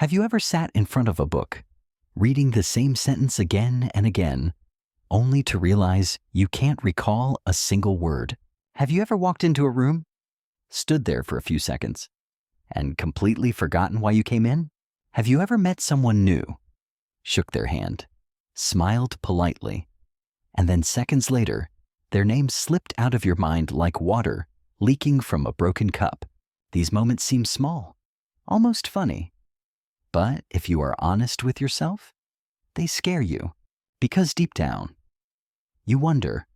Have you ever sat in front of a book, reading the same sentence again and again, only to realize you can't recall a single word? Have you ever walked into a room, stood there for a few seconds, and completely forgotten why you came in? Have you ever met someone new, shook their hand, smiled politely, and then seconds later, their name slipped out of your mind like water leaking from a broken cup? These moments seem small, almost funny. But if you are honest with yourself, they scare you, because deep down, you wonder,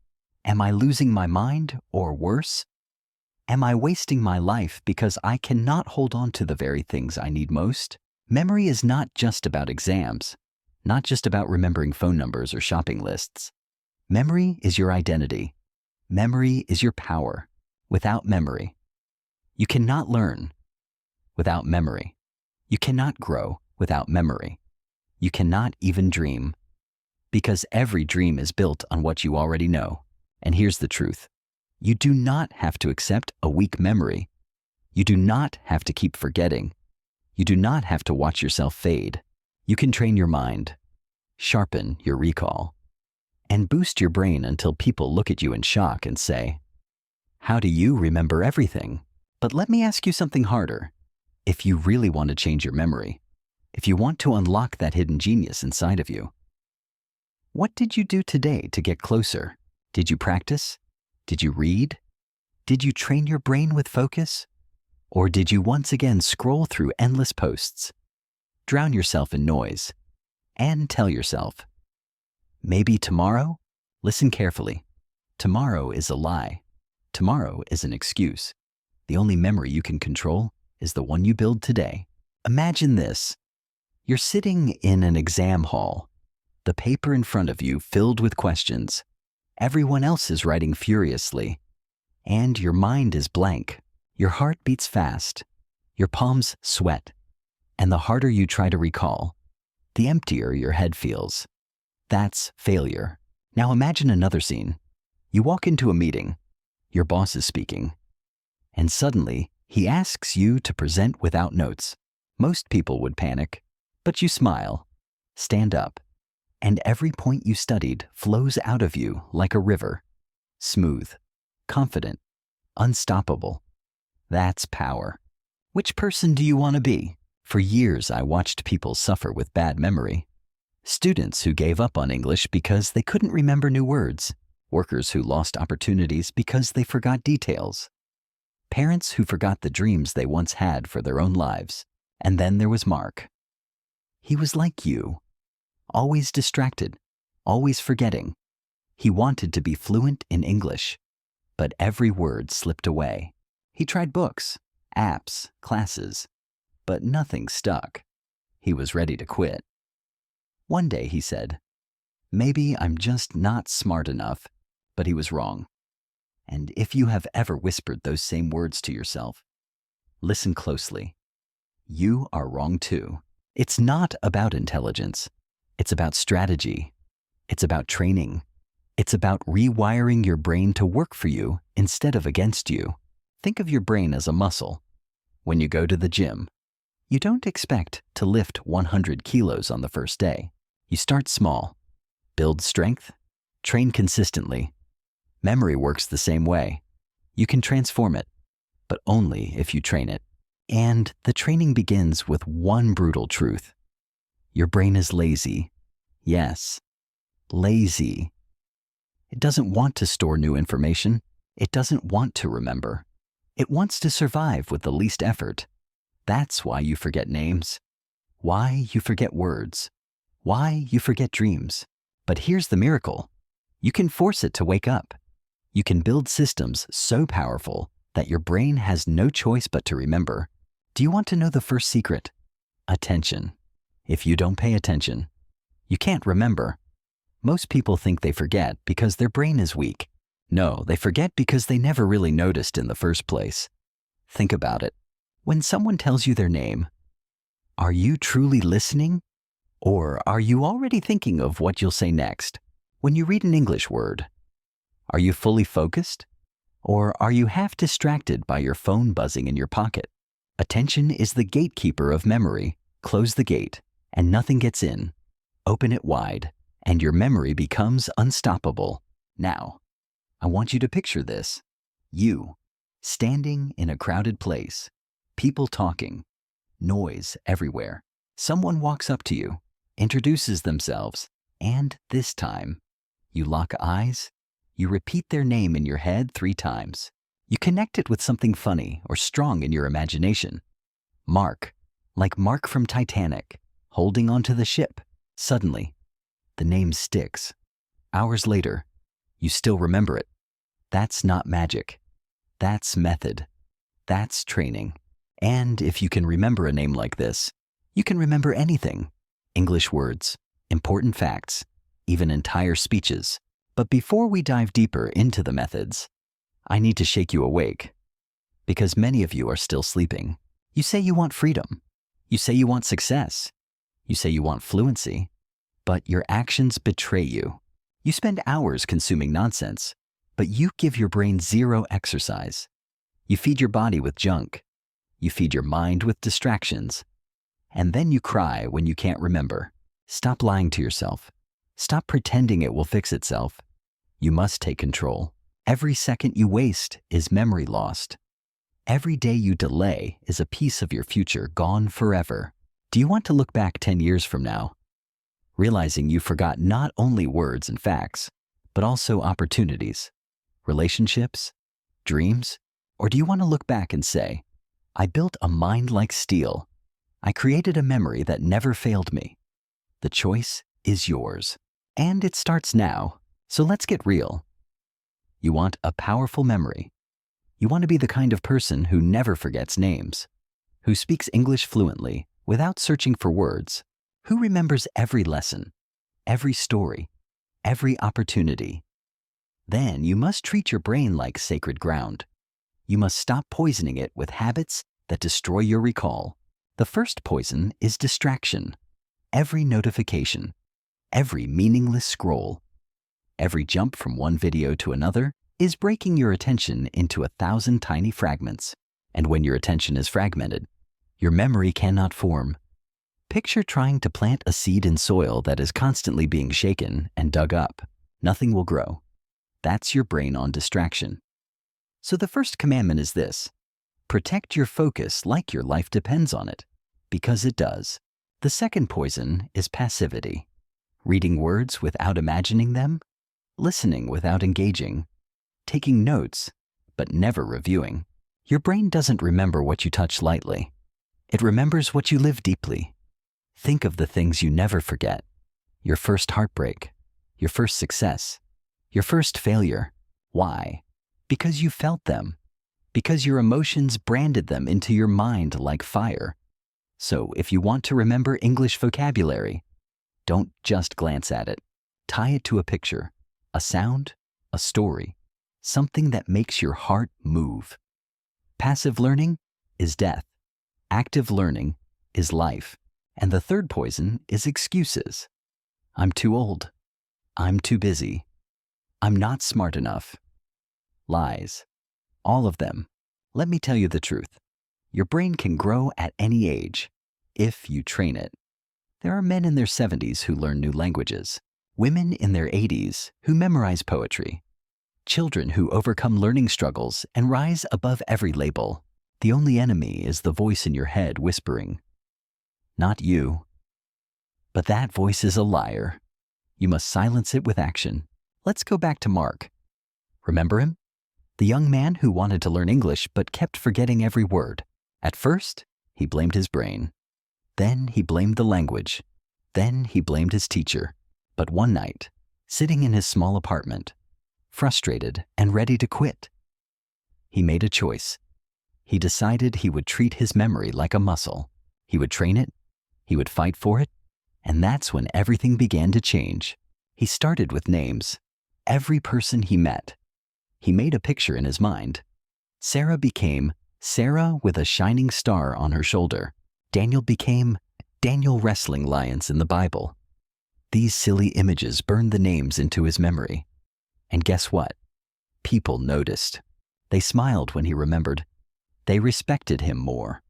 am I losing my mind, or worse? Am I wasting my life because I cannot hold on to the very things I need most? Memory is not just about exams, not just about remembering phone numbers or shopping lists. Memory is your identity. Memory is your power. Without memory, you cannot learn. Without memory, you cannot grow. Without memory, you cannot even dream. Because every dream is built on what you already know. And here's the truth. You do not have to accept a weak memory. You do not have to keep forgetting. You do not have to watch yourself fade. You can train your mind, sharpen your recall, and boost your brain until people look at you in shock and say, "How do you remember everything?" But let me ask you something harder. If you really want to change your memory, if you want to unlock that hidden genius inside of you, what did you do today to get closer? Did you practice? Did you read? Did you train your brain with focus? Or did you once again scroll through endless posts, drown yourself in noise, and tell yourself, maybe tomorrow? Listen carefully. Tomorrow is a lie. Tomorrow is an excuse. The only memory you can control is the one you build today. Imagine this. You're sitting in an exam hall, the paper in front of you filled with questions. Everyone else is writing furiously, and your mind is blank. Your heart beats fast, your palms sweat, and the harder you try to recall, the emptier your head feels. That's failure. Now imagine another scene. You walk into a meeting, your boss is speaking, and suddenly he asks you to present without notes. Most people would panic, but you smile, stand up, and every point you studied flows out of you like a river. Smooth, confident, unstoppable. That's power. Which person do you want to be? For years, I watched people suffer with bad memory. Students who gave up on English because they couldn't remember new words. Workers who lost opportunities because they forgot details. Parents who forgot the dreams they once had for their own lives. And then there was Mark. He was like you. Always distracted, always forgetting. He wanted to be fluent in English, but every word slipped away. He tried books, apps, classes, but nothing stuck. He was ready to quit. One day he said, "Maybe I'm just not smart enough," but he was wrong. And if you have ever whispered those same words to yourself, listen closely. You are wrong too. It's not about intelligence. It's about strategy. It's about training. It's about rewiring your brain to work for you instead of against you. Think of your brain as a muscle. When you go to the gym, you don't expect to lift 100 kilos on the first day. You start small, build strength, train consistently. Memory works the same way. You can transform it, but only if you train it. And the training begins with one brutal truth. Your brain is lazy. Yes, lazy. It doesn't want to store new information. It doesn't want to remember. It wants to survive with the least effort. That's why you forget names, why you forget words, why you forget dreams. But here's the miracle. You can force it to wake up. You can build systems so powerful that your brain has no choice but to remember. Do you want to know the first secret? Attention. If you don't pay attention, you can't remember. Most people think they forget because their brain is weak. No, they forget because they never really noticed in the first place. Think about it. When someone tells you their name, are you truly listening? Or are you already thinking of what you'll say next? When you read an English word, are you fully focused? Or are you half distracted by your phone buzzing in your pocket? Attention is the gatekeeper of memory. Close the gate, and nothing gets in. Open it wide, and your memory becomes unstoppable. Now, I want you to picture this. You, standing in a crowded place, people talking, noise everywhere. Someone walks up to you, introduces themselves, and this time, you lock eyes, you repeat their name in your head 3 times. You connect it with something funny or strong in your imagination. Mark, like Mark from Titanic, holding onto the ship. Suddenly, the name sticks. Hours later, you still remember it. That's not magic. That's method. That's training. And if you can remember a name like this, you can remember anything. English words, important facts, even entire speeches. But before we dive deeper into the methods, I need to shake you awake, because many of you are still sleeping. You say you want freedom. You say you want success. You say you want fluency, but your actions betray you. You spend hours consuming nonsense, but you give your brain 0 exercise. You feed your body with junk. You feed your mind with distractions. And then you cry when you can't remember. Stop lying to yourself. Stop pretending it will fix itself. You must take control. Every second you waste is memory lost. Every day you delay is a piece of your future gone forever. Do you want to look back 10 years from now, realizing you forgot not only words and facts, but also opportunities, relationships, dreams? Or do you want to look back and say, I built a mind like steel. I created a memory that never failed me. The choice is yours. And it starts now. So let's get real. You want a powerful memory. You want to be the kind of person who never forgets names, who speaks English fluently without searching for words, who remembers every lesson, every story, every opportunity. Then you must treat your brain like sacred ground. You must stop poisoning it with habits that destroy your recall. The first poison is distraction. Every notification, every meaningless scroll, every jump from one video to another is breaking your attention into 1,000 tiny fragments. And when your attention is fragmented, your memory cannot form. Picture trying to plant a seed in soil that is constantly being shaken and dug up. Nothing will grow. That's your brain on distraction. So the first commandment is this: protect your focus like your life depends on it, because it does. The second poison is passivity. Reading words without imagining them, listening without engaging, taking notes, but never reviewing. Your brain doesn't remember what you touch lightly. It remembers what you live deeply. Think of the things you never forget. Your first heartbreak, your first success, your first failure. Why? Because you felt them. Because your emotions branded them into your mind like fire. So if you want to remember English vocabulary, don't just glance at it. Tie it to a picture, a sound, a story, something that makes your heart move. Passive learning is death. Active learning is life. And the third poison is excuses. I'm too old. I'm too busy. I'm not smart enough. Lies. All of them. Let me tell you the truth. Your brain can grow at any age, if you train it. There are men in their 70s who learn new languages, women in their 80s who memorize poetry, children who overcome learning struggles and rise above every label. The only enemy is the voice in your head whispering, not you. But that voice is a liar. You must silence it with action. Let's go back to Mark. Remember him? The young man who wanted to learn English but kept forgetting every word. At first, he blamed his brain. Then he blamed the language. Then he blamed his teacher. But one night, sitting in his small apartment, frustrated and ready to quit, he made a choice. He decided he would treat his memory like a muscle. He would train it, he would fight for it, and that's when everything began to change. He started with names. Every person he met, he made a picture in his mind. Sarah became Sarah with a shining star on her shoulder. Daniel became Daniel wrestling lions in the Bible. These silly images burned the names into his memory. And guess what? People noticed. They smiled when he remembered. They respected him more.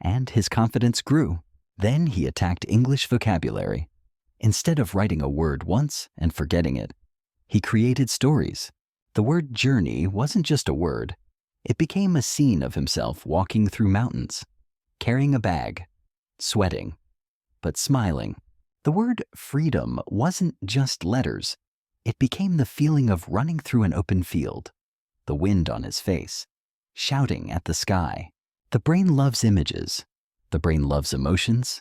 And his confidence grew. Then he attacked English vocabulary. Instead of writing a word once and forgetting it, he created stories. The word journey wasn't just a word. It became a scene of himself walking through mountains, carrying a bag, sweating, but smiling. The word freedom wasn't just letters. It became the feeling of running through an open field, the wind on his face, shouting at the sky. The brain loves images. The brain loves emotions.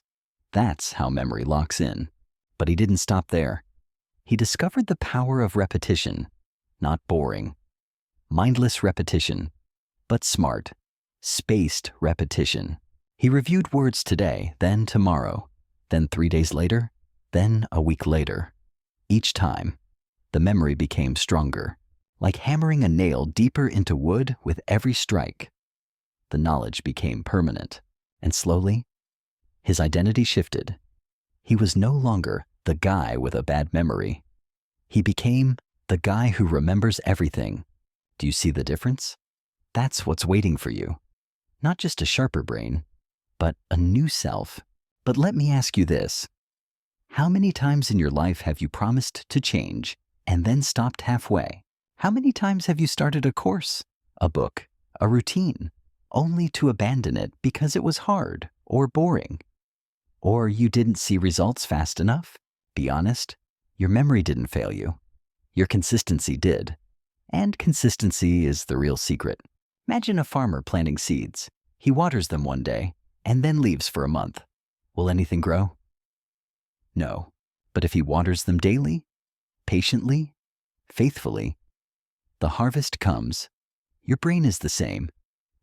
That's how memory locks in. But he didn't stop there. He discovered the power of repetition, not boring. Mindless repetition, but smart, spaced repetition. He reviewed words today, then tomorrow, then 3 days later, then a week later. Each time, the memory became stronger, like hammering a nail deeper into wood with every strike. The knowledge became permanent, and slowly, his identity shifted. He was no longer the guy with a bad memory. He became the guy who remembers everything. Do you see the difference? That's what's waiting for you. Not just a sharper brain, but a new self. But let me ask you this. How many times in your life have you promised to change and then stopped halfway? How many times have you started a course, a book, a routine, only to abandon it because it was hard or boring? Or you didn't see results fast enough? Be honest, your memory didn't fail you. Your consistency did. And consistency is the real secret. Imagine a farmer planting seeds. He waters them one day and then leaves for a month. Will anything grow? No. But if he waters them daily, patiently, faithfully, the harvest comes. Your brain is the same.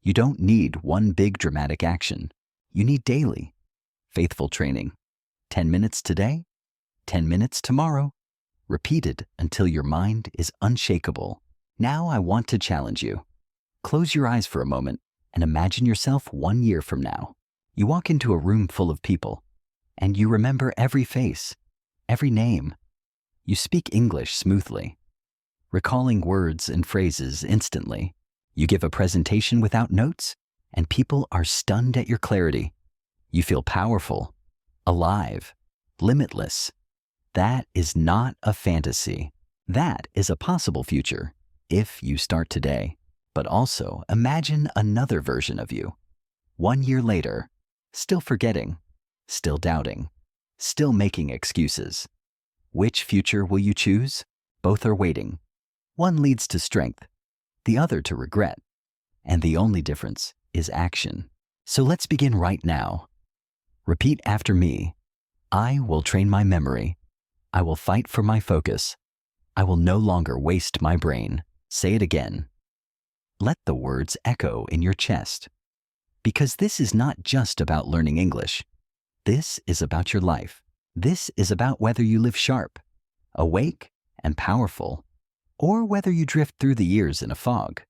You don't need one big dramatic action. You need daily, faithful training. 10 minutes today, 10 minutes tomorrow. Repeated until your mind is unshakable. Now I want to challenge you. Close your eyes for a moment and imagine yourself 1 year from now. You walk into a room full of people and you remember every face, every name. You speak English smoothly, recalling words and phrases instantly. You give a presentation without notes and people are stunned at your clarity. You feel powerful, alive, limitless. That is not a fantasy. That is a possible future if you start today. But also imagine another version of you. 1 year later, still forgetting, still doubting, still making excuses. Which future will you choose? Both are waiting. One leads to strength, the other to regret. And the only difference is action. So let's begin right now. Repeat after me. I will train my memory. I will fight for my focus. I will no longer waste my brain. Say it again. Let the words echo in your chest. Because this is not just about learning English. This is about your life. This is about whether you live sharp, awake, and powerful, or whether you drift through the years in a fog,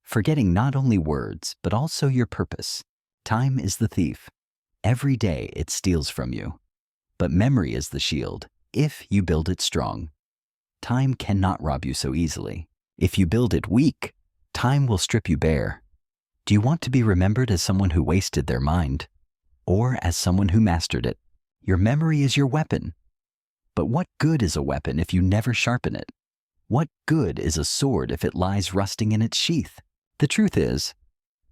forgetting not only words, but also your purpose. Time is the thief. Every day it steals from you. But memory is the shield, if you build it strong. Time cannot rob you so easily. If you build it weak, time will strip you bare. Do you want to be remembered as someone who wasted their mind, or as someone who mastered it? Your memory is your weapon. But what good is a weapon if you never sharpen it? What good is a sword if it lies rusting in its sheath? The truth is,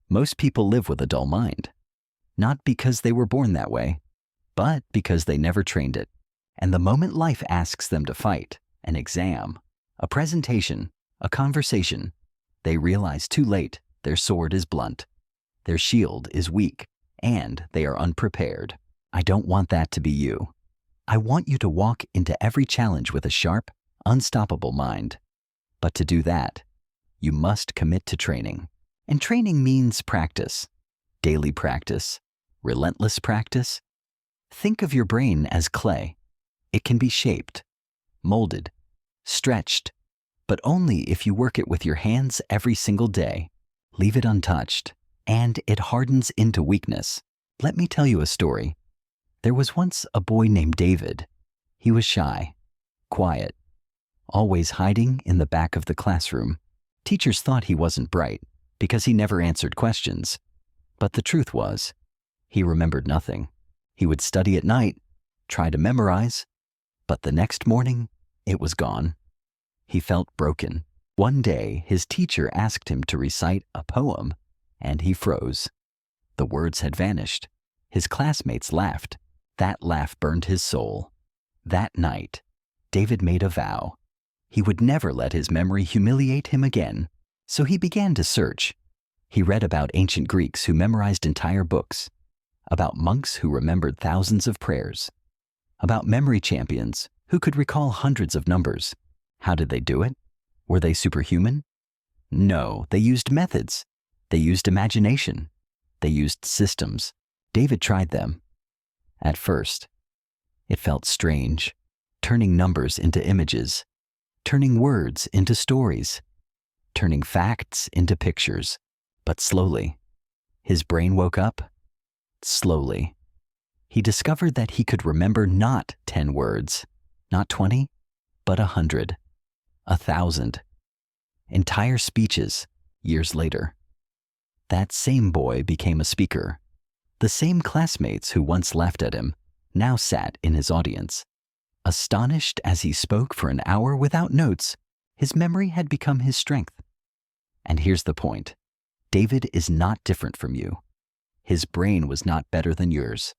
most people live with a dull mind, not because they were born that way, but because they never trained it. And the moment life asks them to fight, an exam, a presentation, a conversation, they realize too late their sword is blunt, their shield is weak, and they are unprepared. I don't want that to be you. I want you to walk into every challenge with a sharp, unstoppable mind. But to do that, you must commit to training. And training means practice, daily practice, relentless practice. Think of your brain as clay. It can be shaped, molded, stretched, but only if you work it with your hands every single day. Leave it untouched, and it hardens into weakness. Let me tell you a story. There was once a boy named David. He was shy, quiet, always hiding in the back of the classroom. Teachers thought he wasn't bright because he never answered questions. But the truth was, he remembered nothing. He would study at night, try to memorize, but the next morning, it was gone. He felt broken. One day, his teacher asked him to recite a poem, and he froze. The words had vanished. His classmates laughed. That laugh burned his soul. That night, David made a vow. He would never let his memory humiliate him again, so he began to search. He read about ancient Greeks who memorized entire books, about monks who remembered thousands of prayers, about memory champions who could recall hundreds of numbers. How did they do it? Were they superhuman? No, they used methods. They used imagination. They used systems. David tried them. At first, it felt strange, turning numbers into images, turning words into stories, turning facts into pictures. But slowly, his brain woke up. Slowly, he discovered that he could remember not 10 words, not 20, but 100, 1,000. Entire speeches years later. That same boy became a speaker. The same classmates who once laughed at him now sat in his audience. Astonished as he spoke for an hour without notes, his memory had become his strength. And here's the point. David is not different from you. His brain was not better than yours.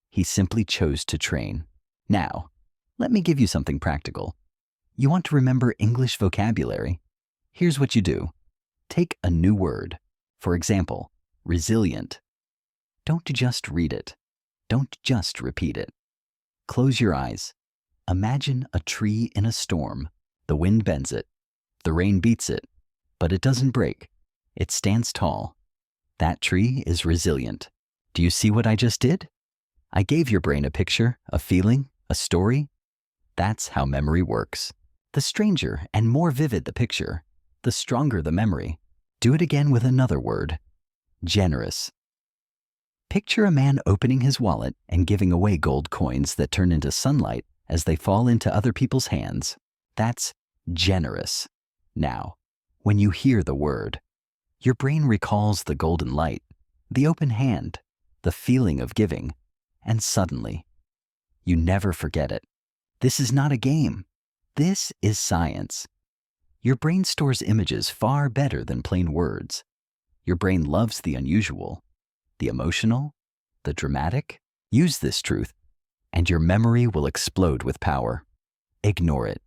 He simply chose to train. Now, let me give you something practical. You want to remember English vocabulary? Here's what you do. Take a new word. For example, resilient. Don't just read it. Don't just repeat it. Close your eyes. Imagine a tree in a storm. The wind bends it. The rain beats it. But it doesn't break. It stands tall. That tree is resilient. Do you see what I just did? I gave your brain a picture, a feeling, a story. That's how memory works. The stranger and more vivid the picture, the stronger the memory. Do it again with another word. Generous. Picture a man opening his wallet and giving away gold coins that turn into sunlight as they fall into other people's hands. That's generous. Now, when you hear the word, your brain recalls the golden light, the open hand, the feeling of giving, and suddenly, you never forget it. This is not a game. This is science. Your brain stores images far better than plain words. Your brain loves the unusual, the emotional, the dramatic. Use this truth, and your memory will explode with power. Ignore it,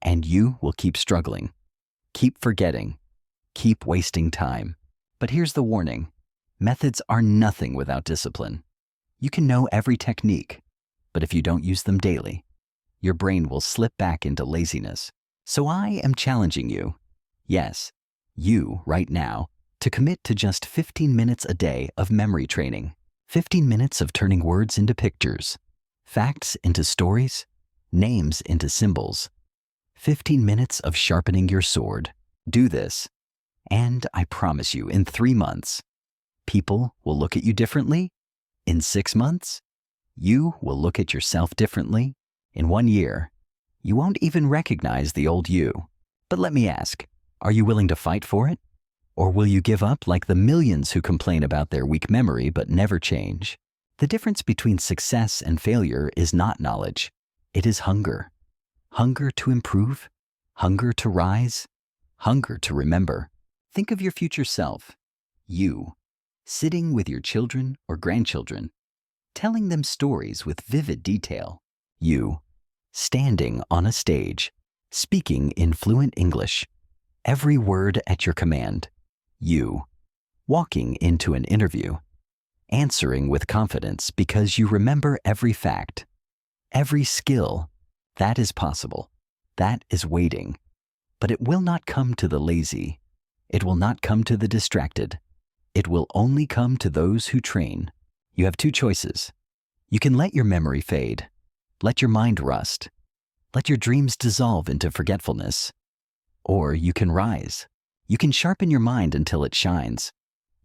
and you will keep struggling, keep forgetting, keep wasting time. But here's the warning. Methods are nothing without discipline. You can know every technique, but if you don't use them daily, your brain will slip back into laziness. So I am challenging you, yes, you right now, to commit to just 15 minutes a day of memory training. 15 minutes of turning words into pictures, facts into stories, names into symbols. 15 minutes of sharpening your sword. Do this, and I promise you, in 3 months, people will look at you differently. In 6 months, you will look at yourself differently. In 1 year, you won't even recognize the old you. But let me ask, are you willing to fight for it? Or will you give up like the millions who complain about their weak memory but never change? The difference between success and failure is not knowledge. It is hunger. Hunger to improve, hunger to rise, hunger to remember. Think of your future self, you, sitting with your children or grandchildren, telling them stories with vivid detail. You, standing on a stage, speaking in fluent English, every word at your command. You, walking into an interview, answering with confidence because you remember every fact, every skill. That is possible. That is waiting. But it will not come to the lazy. It will not come to the distracted. It will only come to those who train. You have 2 choices. You can let your memory fade. Let your mind rust. Let your dreams dissolve into forgetfulness. Or you can rise. You can sharpen your mind until it shines.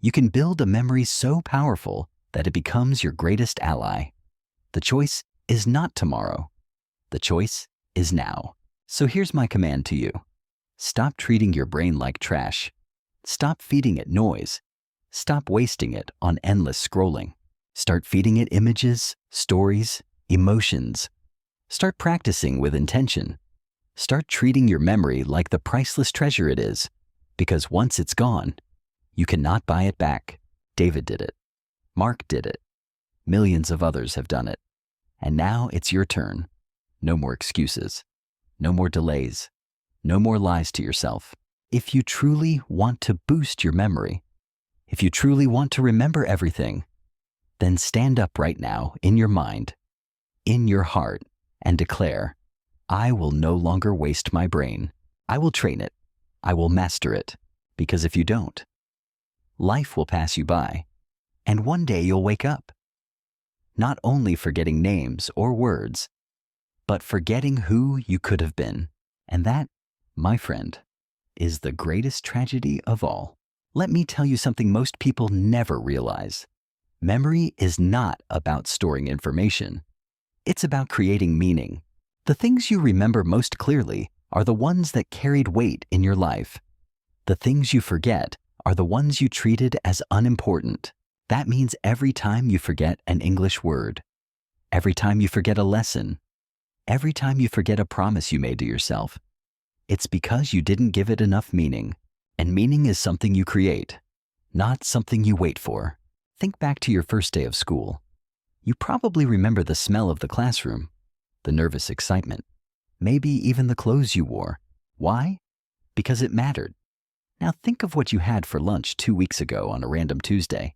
You can build a memory so powerful that it becomes your greatest ally. The choice is not tomorrow. The choice is now. So here's my command to you. Stop treating your brain like trash. Stop feeding it noise. Stop wasting it on endless scrolling. Start feeding it images, stories, emotions. Start practicing with intention. Start treating your memory like the priceless treasure it is, because once it's gone, you cannot buy it back. David did it. Mark did it. Millions of others have done it. And now it's your turn. No more excuses. No more delays. No more lies to yourself. If you truly want to boost your memory, if you truly want to remember everything, then stand up right now in your mind, in your heart, and declare, I will no longer waste my brain. I will train it. I will master it. Because if you don't, life will pass you by, and one day you'll wake up, not only forgetting names or words, but forgetting who you could have been. And that, my friend, is the greatest tragedy of all. Let me tell you something most people never realize. Memory is not about storing information. It's about creating meaning. The things you remember most clearly are the ones that carried weight in your life. The things you forget are the ones you treated as unimportant. That means every time you forget an English word, every time you forget a lesson, every time you forget a promise you made to yourself, it's because you didn't give it enough meaning. And meaning is something you create, not something you wait for. Think back to your first day of school. You probably remember the smell of the classroom, the nervous excitement, maybe even the clothes you wore. Why? Because it mattered. Now think of what you had for lunch 2 weeks ago on a random Tuesday.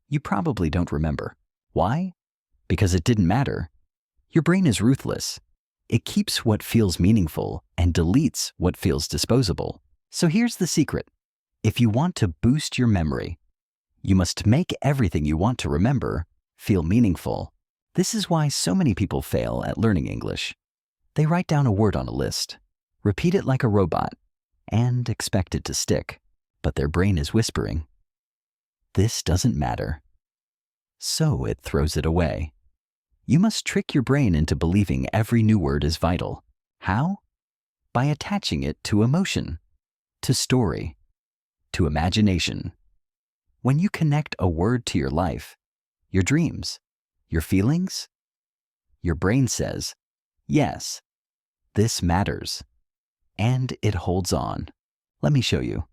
You probably don't remember. Why? Because it didn't matter. Your brain is ruthless. It keeps what feels meaningful and deletes what feels disposable. So here's the secret. If you want to boost your memory, you must make everything you want to remember feel meaningful. This is why so many people fail at learning English. They write down a word on a list, repeat it like a robot, and expect it to stick. But their brain is whispering, this doesn't matter. So it throws it away. You must trick your brain into believing every new word is vital. How? By attaching it to emotion, to story, to imagination. When you connect a word to your life, your dreams, your feelings, your brain says, yes, this matters, and it holds on. Let me show you.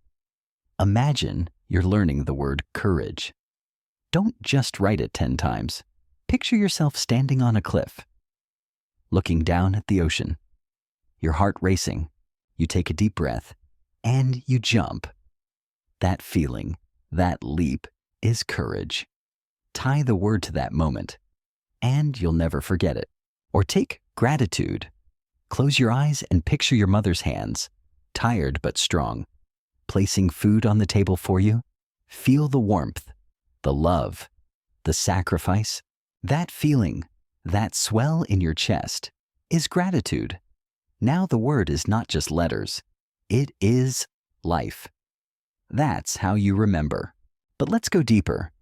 Imagine you're learning the word courage. Don't just write it 10 times. Picture yourself standing on a cliff, looking down at the ocean, your heart racing. You take a deep breath, and you jump. That feeling, that leap, is courage. Tie the word to that moment, and you'll never forget it. Or take gratitude. Close your eyes and picture your mother's hands, tired but strong, placing food on the table for you. Feel the warmth, the love, the sacrifice. That feeling, that swell in your chest, is gratitude. Now the word is not just letters. It is life. That's how you remember. But let's go deeper.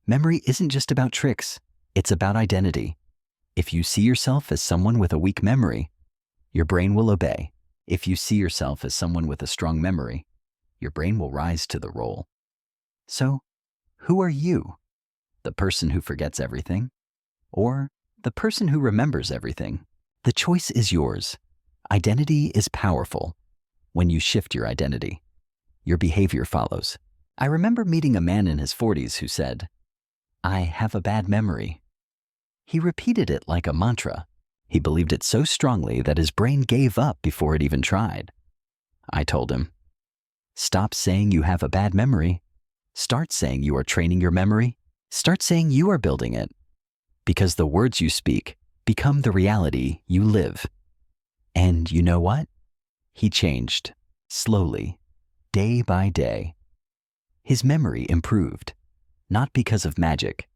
Memory isn't just about tricks. It's about identity. If you see yourself as someone with a weak memory, your brain will obey. If you see yourself as someone with a strong memory, your brain will rise to the role. So, who are you? The person who forgets everything? Or the person who remembers everything? The choice is yours. Identity is powerful. When you shift your identity, your behavior follows. I remember meeting a man in his 40s who said, I have a bad memory. He repeated it like a mantra. He believed it so strongly that his brain gave up before it even tried. I told him, stop saying you have a bad memory. Start saying you are training your memory. Start saying you are building it. Because the words you speak become the reality you live. And you know what? He changed, slowly, day by day. His memory improved, not because of magic,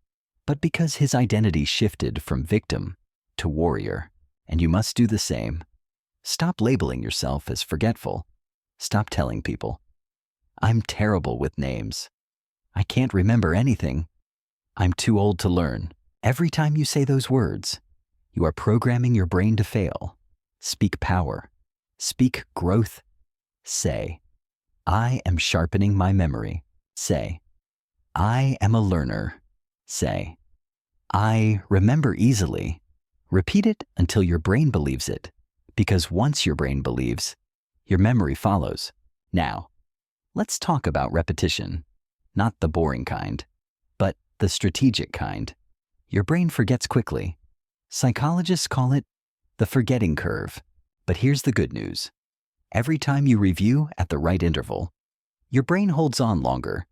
but because his identity shifted from victim to warrior. And you must do the same. Stop labeling yourself as forgetful. Stop telling people, I'm terrible with names. I can't remember anything. I'm too old to learn. Every time you say those words, you are programming your brain to fail. Speak power. Speak growth. Say, I am sharpening my memory. Say, I am a learner. Say, I remember easily. Repeat it until your brain believes it, because once your brain believes, your memory follows. Now, let's talk about repetition. Not the boring kind, but the strategic kind. Your brain forgets quickly. Psychologists call it the forgetting curve. But here's the good news. Every time you review at the right interval, your brain holds on longer.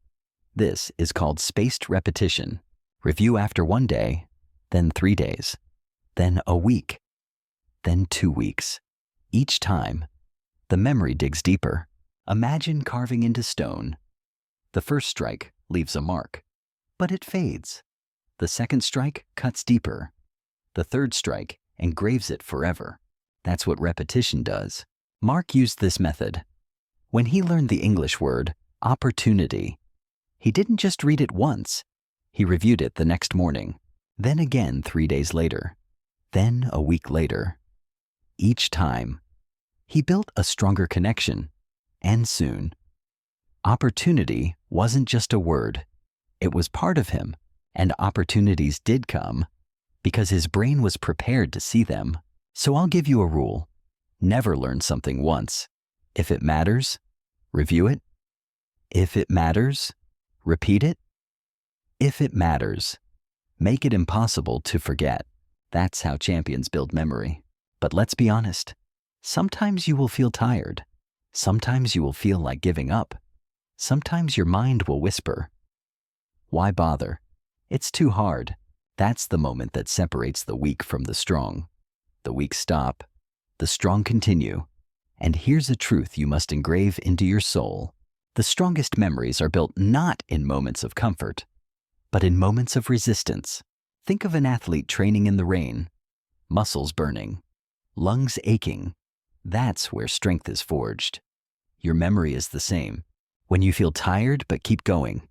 This is called spaced repetition. Review after 1 day, then 3 days, then a week, then 2 weeks. Each time, the memory digs deeper. Imagine carving into stone. The first strike leaves a mark, but it fades. The second strike cuts deeper. The third strike engraves it forever. That's what repetition does. Mark used this method. When he learned the English word opportunity, he didn't just read it once. He reviewed it the next morning, then again 3 days later, then a week later. Each time, he built a stronger connection, and soon, opportunity wasn't just a word. It was part of him, and opportunities did come because his brain was prepared to see them. So I'll give you a rule. Never learn something once. If it matters, review it. If it matters, repeat it. If it matters, make it impossible to forget. That's how champions build memory. But let's be honest. Sometimes you will feel tired. Sometimes you will feel like giving up. Sometimes your mind will whisper, "Why bother? It's too hard." That's the moment that separates the weak from the strong. The weak stop, the strong continue. And here's a truth you must engrave into your soul. The strongest memories are built not in moments of comfort, but in moments of resistance. Think of an athlete training in the rain, muscles burning, lungs aching. That's where strength is forged. Your memory is the same. When you feel tired but keep going.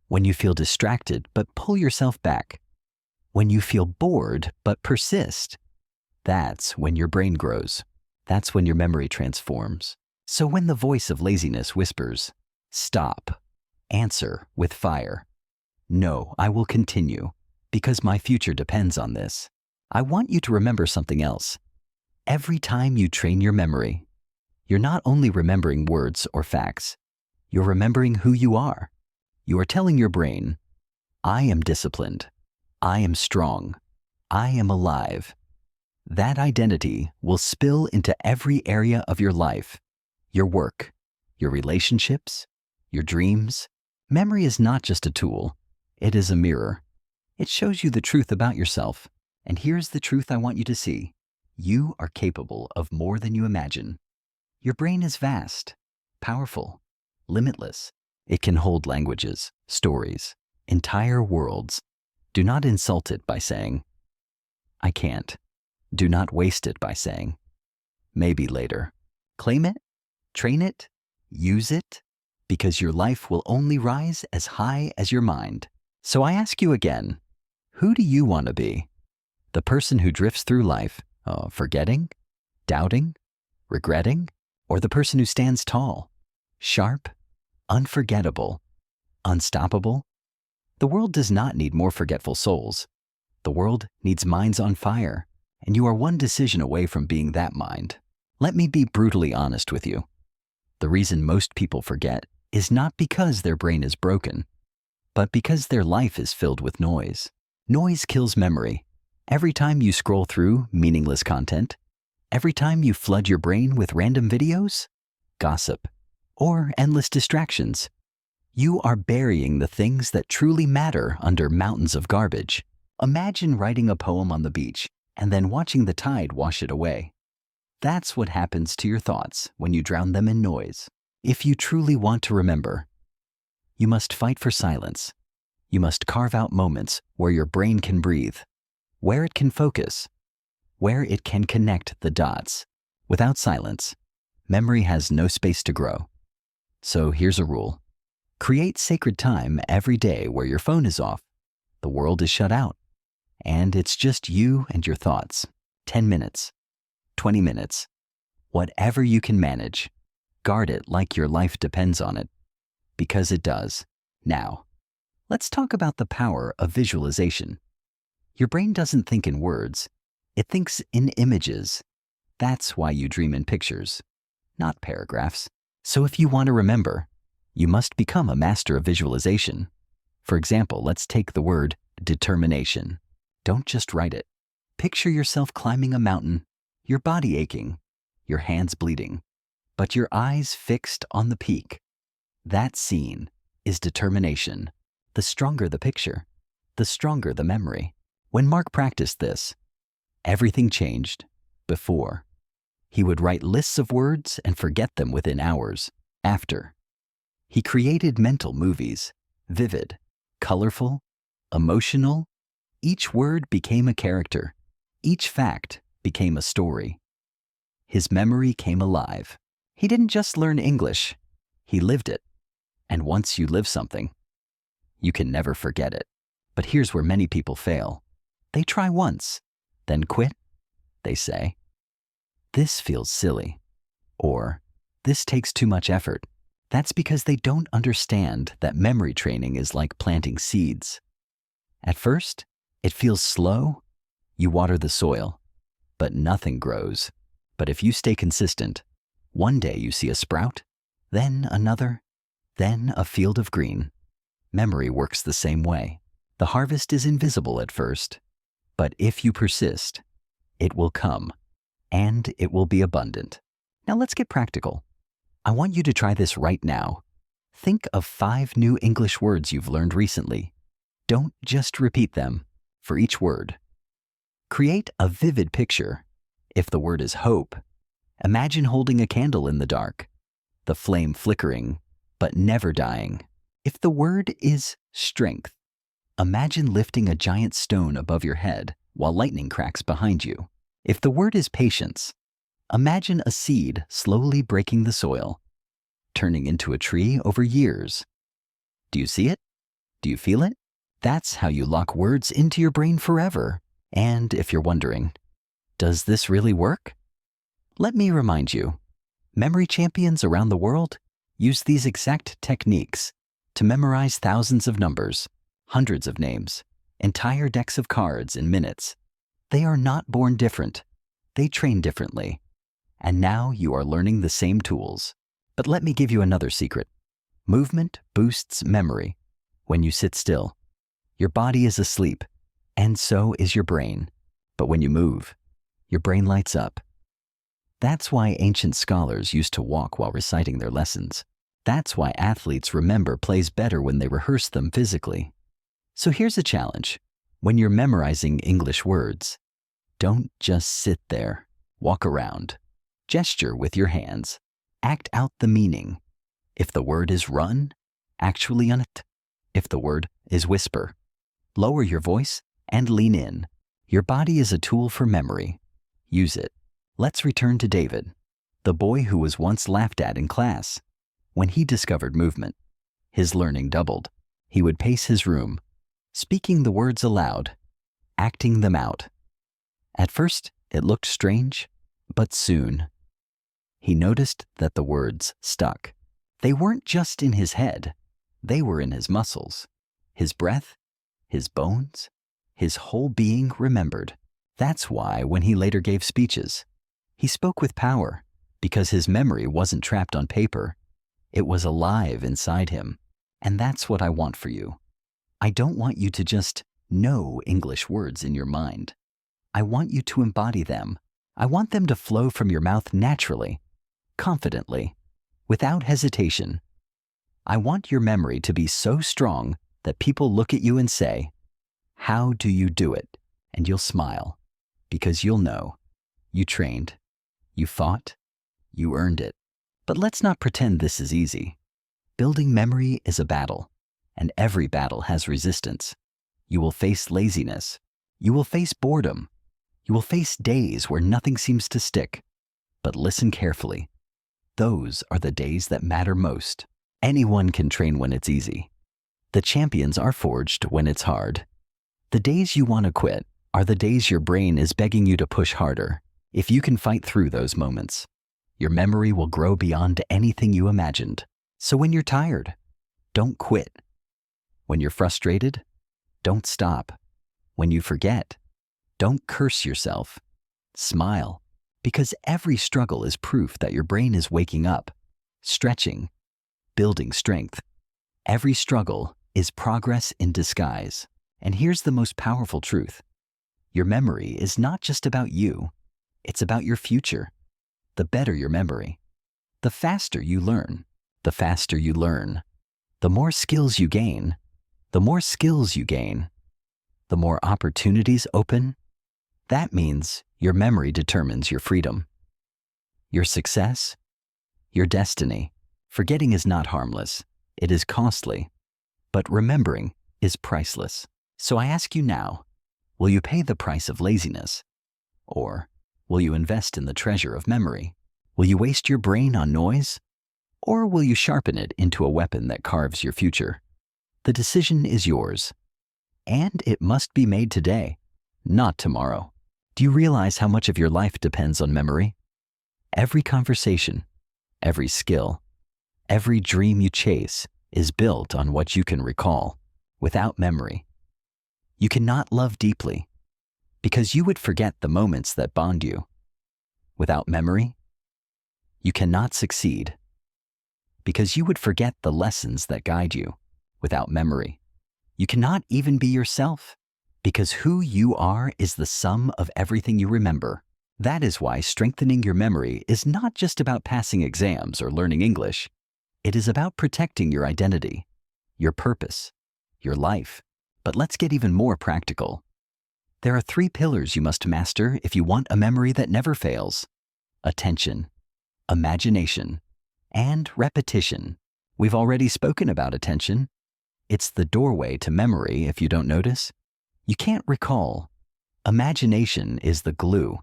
When you feel distracted but pull yourself back. When you feel bored but persist. That's when your brain grows. That's when your memory transforms. So when the voice of laziness whispers, "Stop," answer with fire. "No, I will continue, because my future depends on this." I want you to remember something else. Every time you train your memory, you're not only remembering words or facts, you're remembering who you are. You are telling your brain, "I am disciplined. I am strong. I am alive." That identity will spill into every area of your life, your work, your relationships, your dreams. Memory is not just a tool. It is a mirror. It shows you the truth about yourself. And here's the truth I want you to see. You are capable of more than you imagine. Your brain is vast, powerful, limitless. It can hold languages, stories, entire worlds. Do not insult it by saying, "I can't." Do not waste it by saying, "Maybe later." Claim it, train it, use it, because your life will only rise as high as your mind. So I ask you again, who do you want to be? The person who drifts through life, forgetting, doubting, regretting, or the person who stands tall, sharp, unforgettable, unstoppable? The world does not need more forgetful souls. The world needs minds on fire. And you are one decision away from being that mind. Let me be brutally honest with you. The reason most people forget is not because their brain is broken, but because their life is filled with noise. Noise kills memory. Every time you scroll through meaningless content, every time you flood your brain with random videos, gossip, or endless distractions, you are burying the things that truly matter under mountains of garbage. Imagine writing a poem on the beach and then watching the tide wash it away. That's what happens to your thoughts when you drown them in noise. If you truly want to remember, you must fight for silence. You must carve out moments where your brain can breathe, where it can focus, where it can connect the dots. Without silence, memory has no space to grow. So here's a rule. Create sacred time every day where your phone is off, the world is shut out, and it's just you and your thoughts. 10 minutes, 20 minutes, whatever you can manage. Guard it like your life depends on it, because it does. Now, let's talk about the power of visualization. Your brain doesn't think in words. It thinks in images. That's why you dream in pictures, not paragraphs. So if you want to remember, you must become a master of visualization. For example, let's take the word determination. Don't just write it. Picture yourself climbing a mountain, your body aching, your hands bleeding, but your eyes fixed on the peak. That scene is determination. The stronger the picture, the stronger the memory. When Mark practiced this, everything changed. Before, he would write lists of words and forget them within hours. After, he created mental movies, vivid, colorful, emotional. Each word became a character. Each fact became a story. His memory came alive. He didn't just learn English, he lived it. And once you live something, you can never forget it. But here's where many people fail. They try once, then quit. They say, "This feels silly," or "This takes too much effort." That's because they don't understand that memory training is like planting seeds. At first, it feels slow. You water the soil, but nothing grows. But if you stay consistent, one day you see a sprout, then another, then a field of green. Memory works the same way. The harvest is invisible at first, but if you persist, it will come, and it will be abundant. Now let's get practical. I want you to try this right now. Think of 5 new English words you've learned recently. Don't just repeat them. For each word, create a vivid picture. If the word is hope, imagine holding a candle in the dark, the flame flickering, but never dying. If the word is strength, imagine lifting a giant stone above your head while lightning cracks behind you. If the word is patience, imagine a seed slowly breaking the soil, turning into a tree over years. Do you see it? Do you feel it? That's how you lock words into your brain forever. And if you're wondering, does this really work? Let me remind you, memory champions around the world use these exact techniques to memorize thousands of numbers, hundreds of names, entire decks of cards in minutes. They are not born different. They train differently. And now you are learning the same tools. But let me give you another secret. Movement boosts memory. When you sit still, your body is asleep, and so is your brain. But when you move, your brain lights up. That's why ancient scholars used to walk while reciting their lessons. That's why athletes remember plays better when they rehearse them physically. So here's a challenge. When you're memorizing English words, don't just sit there. Walk around. Gesture with your hands. Act out the meaning. If the word is run, actually on it. If the word is whisper, lower your voice and lean in. Your body is a tool for memory. Use it. Let's return to David, the boy who was once laughed at in class. When he discovered movement, his learning doubled. He would pace his room, speaking the words aloud, acting them out. At first, it looked strange, but soon, he noticed that the words stuck. They weren't just in his head. They were in his muscles, his breath, his bones, his whole being remembered. That's why when he later gave speeches, he spoke with power, because his memory wasn't trapped on paper. It was alive inside him. And that's what I want for you. I don't want you to just know English words in your mind. I want you to embody them. I want them to flow from your mouth naturally, confidently, without hesitation. I want your memory to be so strong that people look at you and say, "How do you do it?" And you'll smile, because you'll know you trained, you fought, you earned it. But let's not pretend this is easy. Building memory is a battle, and every battle has resistance. You will face laziness. You will face boredom. You will face days where nothing seems to stick. But listen carefully. Those are the days that matter most. Anyone can train when it's easy. The champions are forged when it's hard. The days you want to quit are the days your brain is begging you to push harder. If you can fight through those moments, your memory will grow beyond anything you imagined. So when you're tired, don't quit. When you're frustrated, don't stop. When you forget, don't curse yourself. Smile, because every struggle is proof that your brain is waking up, stretching, building strength. Every struggle is progress in disguise. And here's the most powerful truth. Your memory is not just about you, it's about your future. The better your memory, the faster you learn. The faster you learn, the more skills you gain. The more skills you gain, the more opportunities open. That means your memory determines your freedom, your success, your destiny. Forgetting is not harmless. It is costly, but remembering is priceless. So I ask you now, will you pay the price of laziness? Or will you invest in the treasure of memory? Will you waste your brain on noise? Or will you sharpen it into a weapon that carves your future? The decision is yours, and it must be made today, not tomorrow. Do you realize how much of your life depends on memory? Every conversation, every skill, every dream you chase is built on what you can recall. Without memory, you cannot love deeply, because you would forget the moments that bond you. Without memory, you cannot succeed, because you would forget the lessons that guide you. Without memory, you cannot even be yourself, because who you are is the sum of everything you remember. That is why strengthening your memory is not just about passing exams or learning English. It is about protecting your identity, your purpose, your life. But let's get even more practical. There are 3 pillars you must master if you want a memory that never fails: attention, imagination, and repetition. We've already spoken about attention. It's the doorway to memory if you don't notice. You can't recall. Imagination is the glue.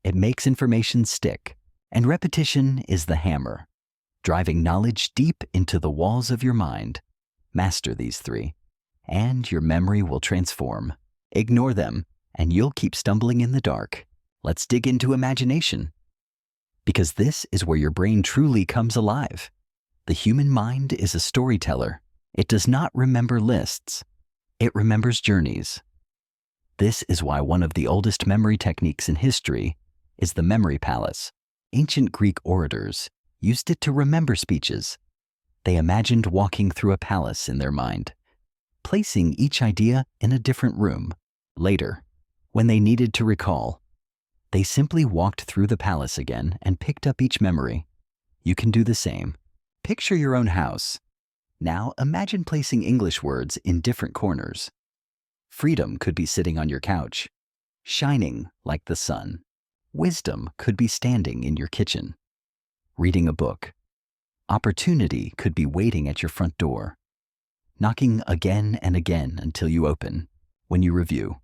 It makes information stick. And repetition is the hammer, driving knowledge deep into the walls of your mind. Master these 3, and your memory will transform. Ignore them, and you'll keep stumbling in the dark. Let's dig into imagination, because this is where your brain truly comes alive. The human mind is a storyteller. It does not remember lists. It remembers journeys. This is why one of the oldest memory techniques in history is the memory palace. Ancient Greek orators used it to remember speeches. They imagined walking through a palace in their mind, placing each idea in a different room. Later, when they needed to recall, they simply walked through the palace again and picked up each memory. You can do the same. Picture your own house. Now imagine placing English words in different corners. Freedom could be sitting on your couch, shining like the sun. Wisdom could be standing in your kitchen, reading a book. Opportunity could be waiting at your front door, knocking again and again until you open. When you review,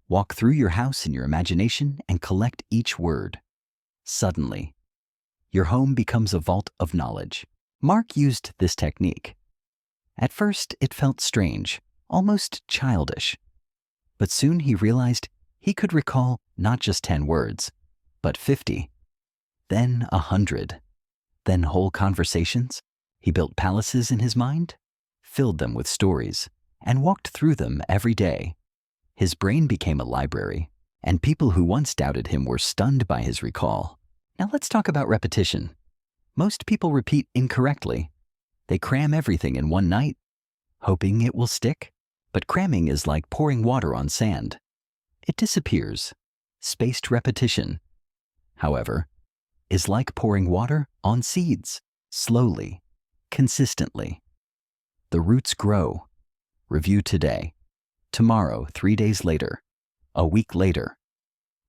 walk through your house in your imagination and collect each word. Suddenly, your home becomes a vault of knowledge. Mark used this technique. At first, it felt strange, almost childish. But soon he realized he could recall not just 10 words, but 50, then 100, then whole conversations. He built palaces in his mind, filled them with stories, and walked through them every day. His brain became a library, and people who once doubted him were stunned by his recall. Now let's talk about repetition. Most people repeat incorrectly. They cram everything in one night, hoping it will stick. But cramming is like pouring water on sand. It disappears. Spaced repetition, however, is like pouring water on seeds, slowly, consistently. The roots grow. Review today, tomorrow, 3 days later, a week later.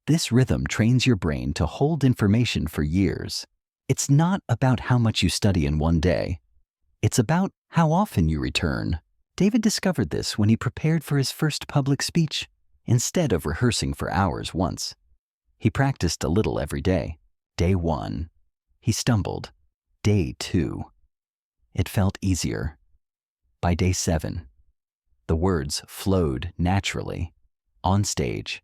This rhythm trains your brain to hold information for years. It's not about how much you study in one day. It's about how often you return. David discovered this when he prepared for his first public speech. Instead of rehearsing for hours once, he practiced a little every day. Day 1, he stumbled. Day 2, it felt easier. By day 7, the words flowed naturally. On stage,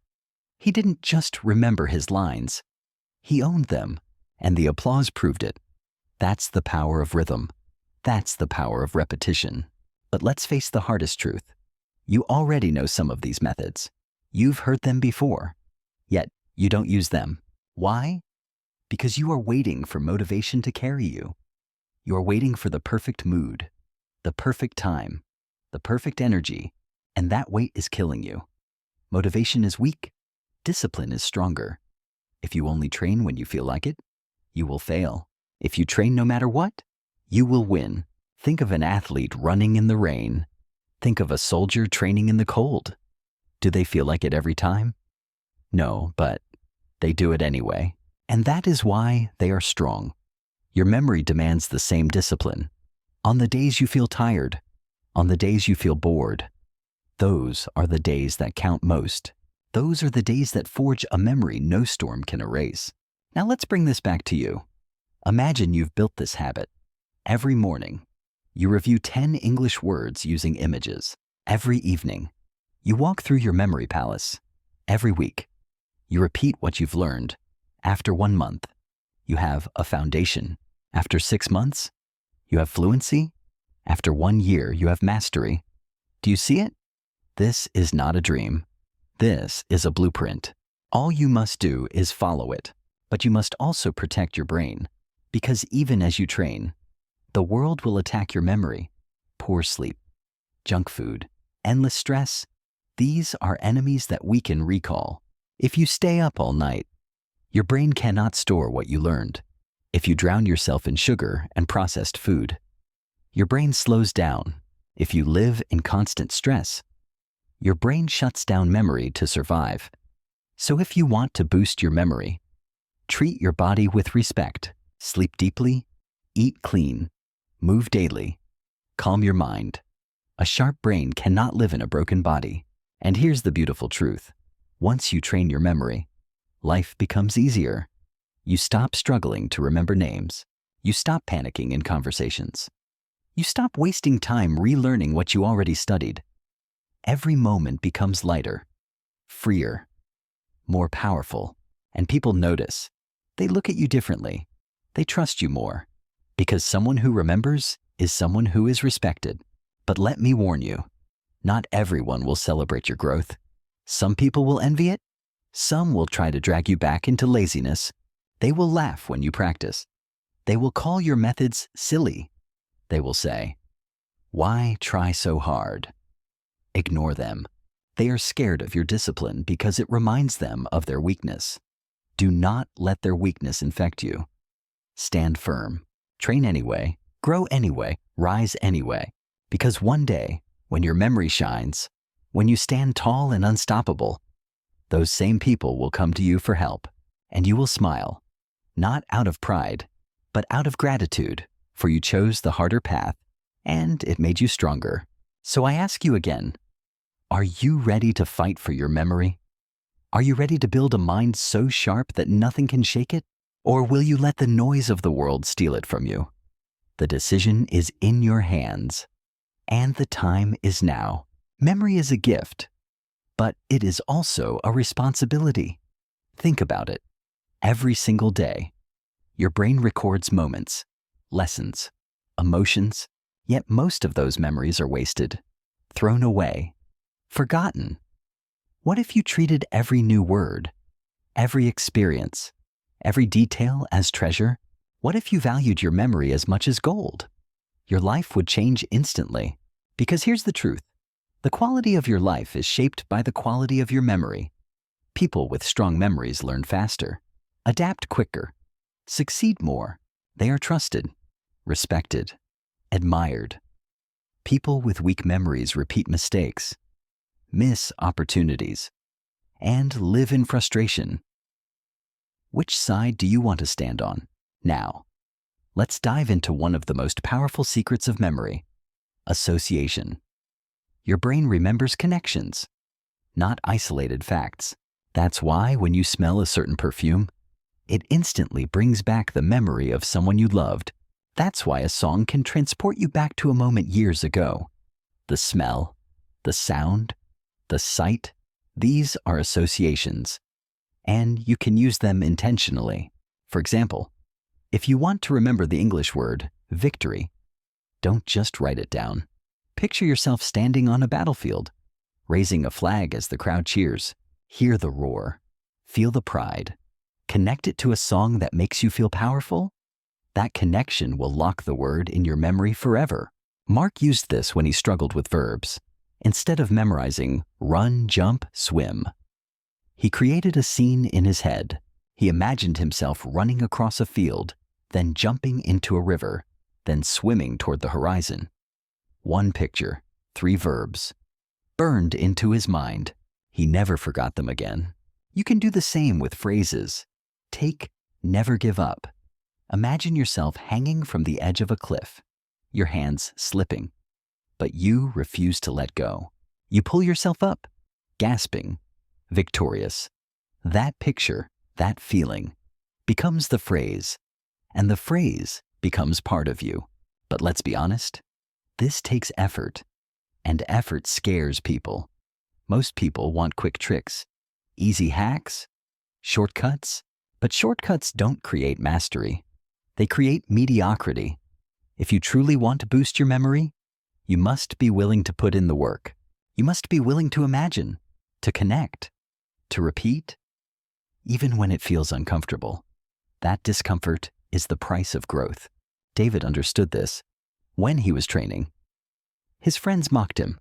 he didn't just remember his lines, he owned them, and the applause proved it. That's the power of rhythm. That's the power of repetition. But let's face the hardest truth. You already know some of these methods. You've heard them before, yet you don't use them. Why? Because you are waiting for motivation to carry you. You are waiting for the perfect mood, the perfect time, the perfect energy, and that wait is killing you. Motivation is weak. Discipline is stronger. If you only train when you feel like it, you will fail. If you train no matter what, you will win. Think of an athlete running in the rain. Think of a soldier training in the cold. Do they feel like it every time? No, but they do it anyway. And that is why they are strong. Your memory demands the same discipline. On the days you feel tired, on the days you feel bored, those are the days that count most. Those are the days that forge a memory no storm can erase. Now let's bring this back to you. Imagine you've built this habit. Every morning, you review 10 English words using images. Every evening, you walk through your memory palace. Every week, you repeat what you've learned. After 1 month, you have a foundation. After 6 months, you have fluency. After 1 year, you have mastery. Do you see it? This is not a dream. This is a blueprint. All you must do is follow it, but you must also protect your brain, because even as you train, the world will attack your memory. Poor sleep, junk food, endless stress. These are enemies that weaken recall. If you stay up all night, your brain cannot store what you learned. If you drown yourself in sugar and processed food, your brain slows down. If you live in constant stress, your brain shuts down memory to survive. So if you want to boost your memory, treat your body with respect, sleep deeply, eat clean, move daily, calm your mind. A sharp brain cannot live in a broken body. And here's the beautiful truth. Once you train your memory, life becomes easier. You stop struggling to remember names. You stop panicking in conversations. You stop wasting time relearning what you already studied. Every moment becomes lighter, freer, more powerful, and people notice. They look at you differently. They trust you more, because someone who remembers is someone who is respected. But let me warn you, not everyone will celebrate your growth. Some people will envy it. Some will try to drag you back into laziness. They will laugh when you practice. They will call your methods silly. They will say, "Why try so hard?" Ignore them. They are scared of your discipline because it reminds them of their weakness. Do not let their weakness infect you. Stand firm. Train anyway. Grow anyway. Rise anyway. Because one day, when your memory shines, when you stand tall and unstoppable, those same people will come to you for help, and you will smile, not out of pride, but out of gratitude, for you chose the harder path, and it made you stronger. So I ask you again, are you ready to fight for your memory? Are you ready to build a mind so sharp that nothing can shake it? Or will you let the noise of the world steal it from you? The decision is in your hands, and the time is now. Memory is a gift, but it is also a responsibility. Think about it. Every single day, your brain records moments, lessons, emotions, yet most of those memories are wasted, thrown away, forgotten. What if you treated every new word, every experience, every detail as treasure? What if you valued your memory as much as gold? Your life would change instantly. Because here's the truth. The quality of your life is shaped by the quality of your memory. People with strong memories learn faster, adapt quicker, succeed more. They are trusted, respected, admired. People with weak memories repeat mistakes, miss opportunities, and live in frustration. Which side do you want to stand on? Now, let's dive into one of the most powerful secrets of memory: association. Your brain remembers connections, not isolated facts. That's why when you smell a certain perfume, it instantly brings back the memory of someone you loved. That's why a song can transport you back to a moment years ago. The smell, the sound, the sight, these are associations, and you can use them intentionally. For example, if you want to remember the English word victory, don't just write it down. Picture yourself standing on a battlefield, raising a flag as the crowd cheers. Hear the roar. Feel the pride. Connect it to a song that makes you feel powerful. That connection will lock the word in your memory forever. Mark used this when he struggled with verbs. Instead of memorizing run, jump, swim, he created a scene in his head. He imagined himself running across a field, then jumping into a river, then swimming toward the horizon. One picture, 3 verbs, burned into his mind. He never forgot them again. You can do the same with phrases. Take never give up. Imagine yourself hanging from the edge of a cliff, your hands slipping, but you refuse to let go. You pull yourself up, gasping, victorious. That picture, that feeling, becomes the phrase, and the phrase becomes part of you. But let's be honest, this takes effort, and effort scares people. Most people want quick tricks, easy hacks, shortcuts, but shortcuts don't create mastery. They create mediocrity. If you truly want to boost your memory, you must be willing to put in the work. You must be willing to imagine, to connect, to repeat, even when it feels uncomfortable. That discomfort is the price of growth. David understood this when he was training. His friends mocked him.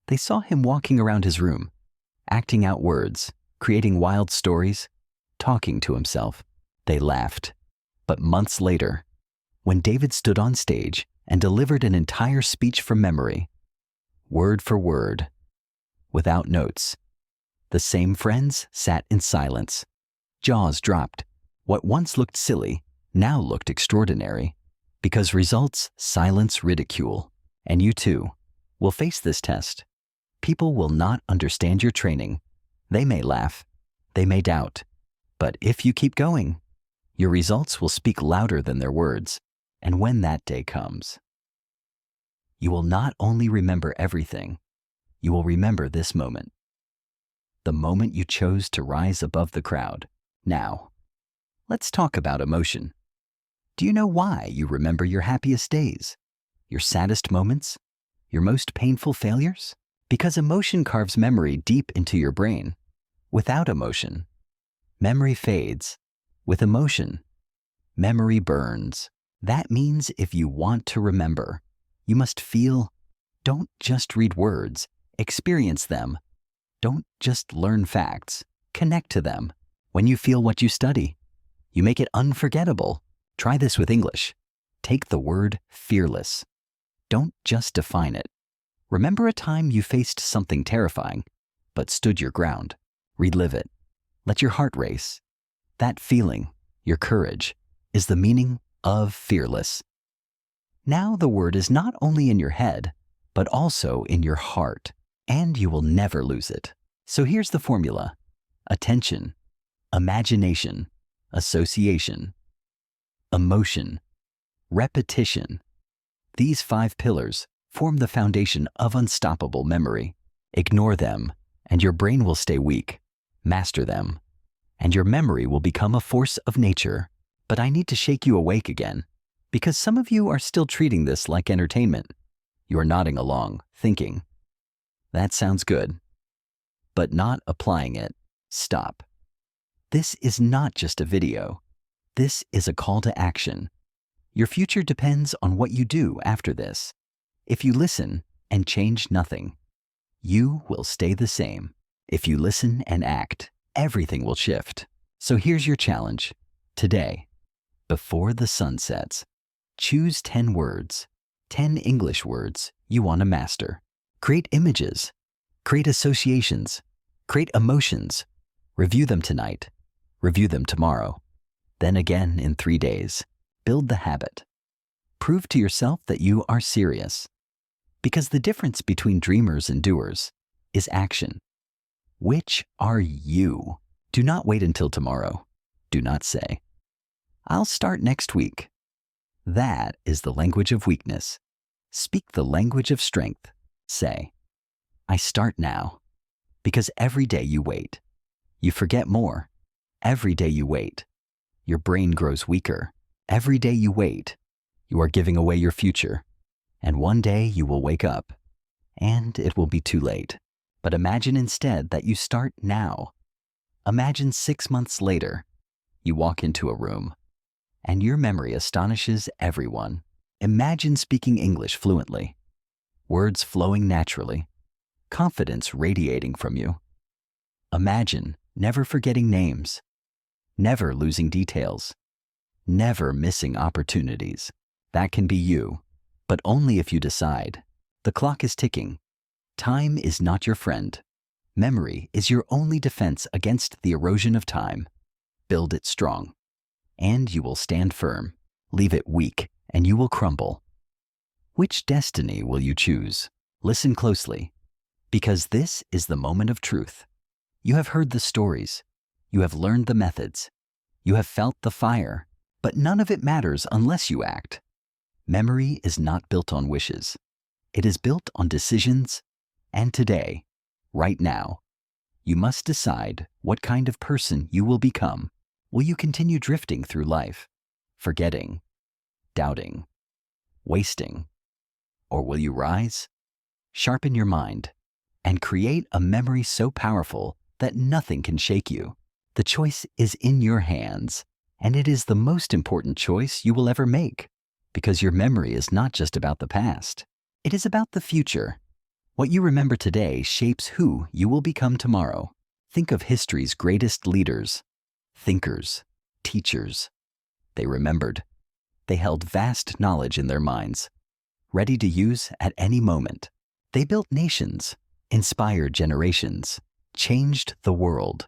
They saw him walking around his room, acting out words, creating wild stories, talking to himself. They laughed. But months later, when David stood on stage and delivered an entire speech from memory, word for word, without notes, the same friends sat in silence. Jaws dropped. What once looked silly now looked extraordinary, because results silence ridicule. And you too will face this test. People will not understand your training. They may laugh. They may doubt. But if you keep going, your results will speak louder than their words. And when that day comes, you will not only remember everything, you will remember this moment. The moment you chose to rise above the crowd. Now, let's talk about emotion. Do you know why you remember your happiest days, your saddest moments, your most painful failures? Because emotion carves memory deep into your brain. Without emotion, memory fades. With emotion, memory burns. That means if you want to remember, you must feel. Don't just read words, experience them. Don't just learn facts, connect to them. When you feel what you study, you make it unforgettable. Try this with English. Take the word fearless. Don't just define it. Remember a time you faced something terrifying, but stood your ground. Relive it. Let your heart race. That feeling, your courage, is the meaning of fearless. Now the word is not only in your head, but also in your heart, and you will never lose it. So here's the formula: attention, imagination, association, emotion, repetition. These 5 pillars form the foundation of unstoppable memory. Ignore them, and your brain will stay weak. Master them, and your memory will become a force of nature. But I need to shake you awake again, because some of you are still treating this like entertainment. You are nodding along, thinking, that sounds good, but not applying it. Stop. This is not just a video. This is a call to action. Your future depends on what you do after this. If you listen and change nothing, you will stay the same. If you listen and act, everything will shift. So here's your challenge. Today, before the sun sets, choose 10 words, 10 English words you want to master. Create images, create associations, create emotions. Review them tonight, review them tomorrow, then again in 3 days. Build the habit. Prove to yourself that you are serious. Because the difference between dreamers and doers is action. Which are you? Do not wait until tomorrow. Do not say, I'll start next week. That is the language of weakness. Speak the language of strength. Say, I start now. Because every day you wait, you forget more. Every day you wait, your brain grows weaker. Every day you wait, you are giving away your future. And one day you will wake up, and it will be too late. But imagine instead that you start now. Imagine 6 months later, you walk into a room, and your memory astonishes everyone. Imagine speaking English fluently, words flowing naturally, confidence radiating from you. Imagine never forgetting names, never losing details, never missing opportunities. That can be you, but only if you decide. The clock is ticking. Time is not your friend. Memory is your only defense against the erosion of time. Build it strong, and you will stand firm. Leave it weak, and you will crumble. Which destiny will you choose? Listen closely, because this is the moment of truth. You have heard the stories. You have learned the methods. You have felt the fire, but none of it matters unless you act. Memory is not built on wishes. It is built on decisions, and today, right now, you must decide what kind of person you will become. Will you continue drifting through life, forgetting, doubting, wasting? Or will you rise, sharpen your mind, and create a memory so powerful that nothing can shake you? The choice is in your hands, and it is the most important choice you will ever make, because your memory is not just about the past. It is about the future. What you remember today shapes who you will become tomorrow. Think of history's greatest leaders, thinkers, teachers. They remembered. They held vast knowledge in their minds, ready to use at any moment. They built nations, inspired generations, changed the world.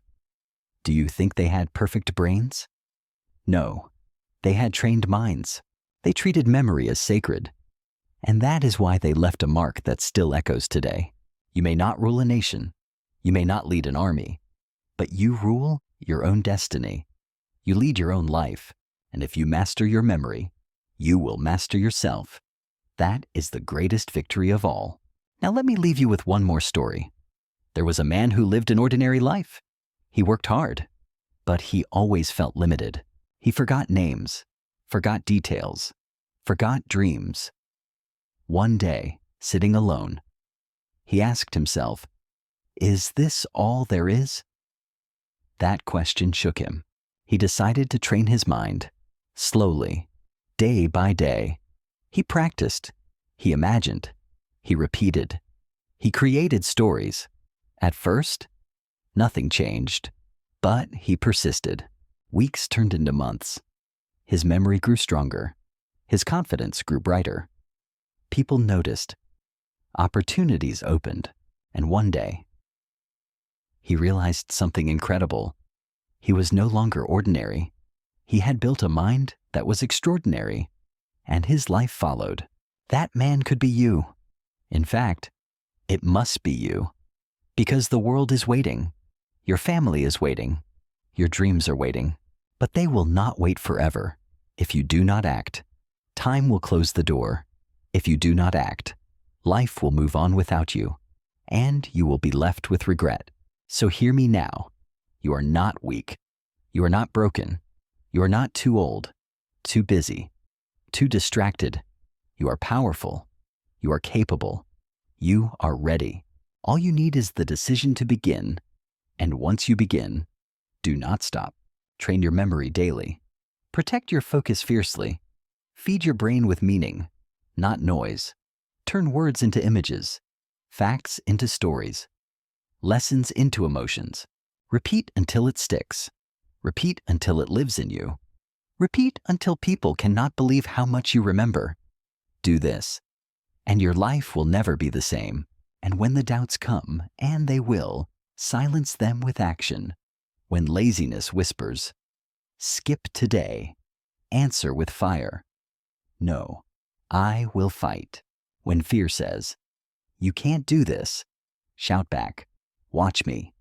Do you think they had perfect brains? No, they had trained minds. They treated memory as sacred. And that is why they left a mark that still echoes today. You may not rule a nation. You may not lead an army. But you rule your own destiny. You lead your own life. And if you master your memory, you will master yourself. That is the greatest victory of all. Now let me leave you with one more story. There was a man who lived an ordinary life. He worked hard, but he always felt limited. He forgot names, forgot details, forgot dreams. One day, sitting alone, he asked himself, "Is this all there is?" That question shook him. He decided to train his mind, slowly, day by day. He practiced, he imagined, he repeated, he created stories. At first, nothing changed, but he persisted. Weeks turned into months. His memory grew stronger. His confidence grew brighter. People noticed. Opportunities opened. And one day, he realized something incredible. He was no longer ordinary. He had built a mind that was extraordinary, and his life followed. That man could be you. In fact, it must be you. Because the world is waiting. Your family is waiting. Your dreams are waiting. But they will not wait forever. If you do not act, time will close the door. If you do not act, life will move on without you, and you will be left with regret. So hear me now. You are not weak. You are not broken. You are not too old, too busy, too distracted. You are powerful. You are capable. You are ready. All you need is the decision to begin. And once you begin, do not stop. Train your memory daily. Protect your focus fiercely. Feed your brain with meaning, not noise. Turn words into images, facts into stories, lessons into emotions. Repeat until it sticks. Repeat until it lives in you. Repeat until people cannot believe how much you remember. Do this, and your life will never be the same. And when the doubts come, and they will, silence them with action. When laziness whispers, skip today. Answer with fire. No, I will fight. When fear says, you can't do this, shout back, watch me.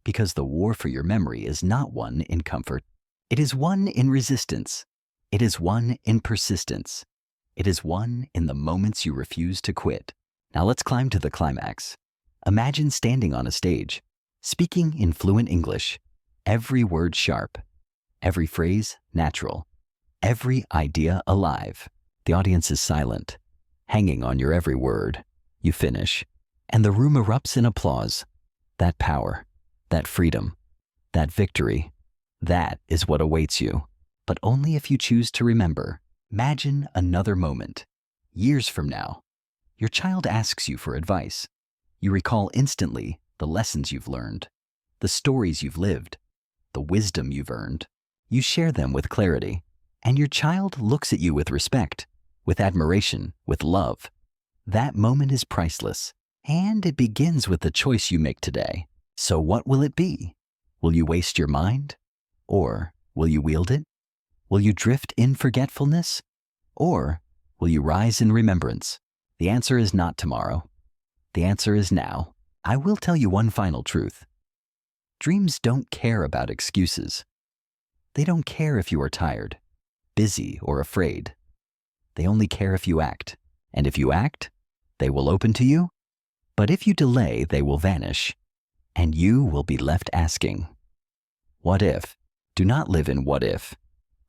Because the war for your memory is not one in comfort. It is one in resistance. It is one in persistence. It is one in the moments you refuse to quit. Now let's climb to the climax. Imagine standing on a stage, speaking in fluent English, every word sharp, every phrase natural, every idea alive. The audience is silent, hanging on your every word. You finish. and the room erupts in applause. That power, that freedom, that victory, that is what awaits you. But only if you choose to remember. Imagine another moment. Years from now, your child asks you for advice. You recall instantly the lessons you've learned, the stories you've lived, the wisdom you've earned. You share them with clarity, and your child looks at you with respect, with admiration, with love. That moment is priceless, and it begins with the choice you make today. So what will it be? Will you waste your mind? Or will you wield it? Will you drift in forgetfulness? Or will you rise in remembrance? The answer is not tomorrow. The answer is now. I will tell you one final truth. Dreams don't care about excuses. They don't care if you are tired, busy, or afraid. They only care if you act. And if you act, they will open to you. But if you delay, they will vanish. And you will be left asking, what if? Do not live in what if.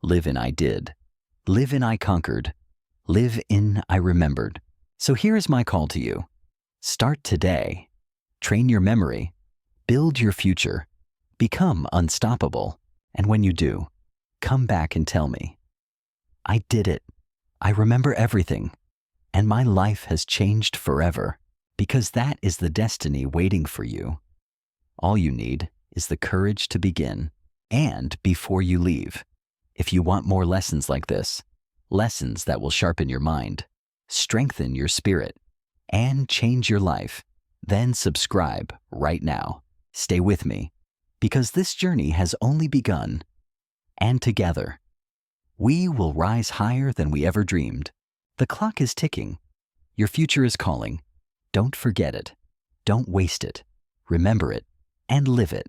Live in I did. Live in I conquered. Live in I remembered. So here is my call to you. Start today. Train your memory. Build your future. Become unstoppable. And when you do, come back and tell me, I did it. I remember everything. And my life has changed forever. Because that is the destiny waiting for you. All you need is the courage to begin. And before you leave, if you want more lessons like this, lessons that will sharpen your mind, strengthen your spirit, and change your life, then subscribe right now. Stay with me, because this journey has only begun. And together, we will rise higher than we ever dreamed. The clock is ticking. Your future is calling. Don't forget it. Don't waste it. Remember it and live it.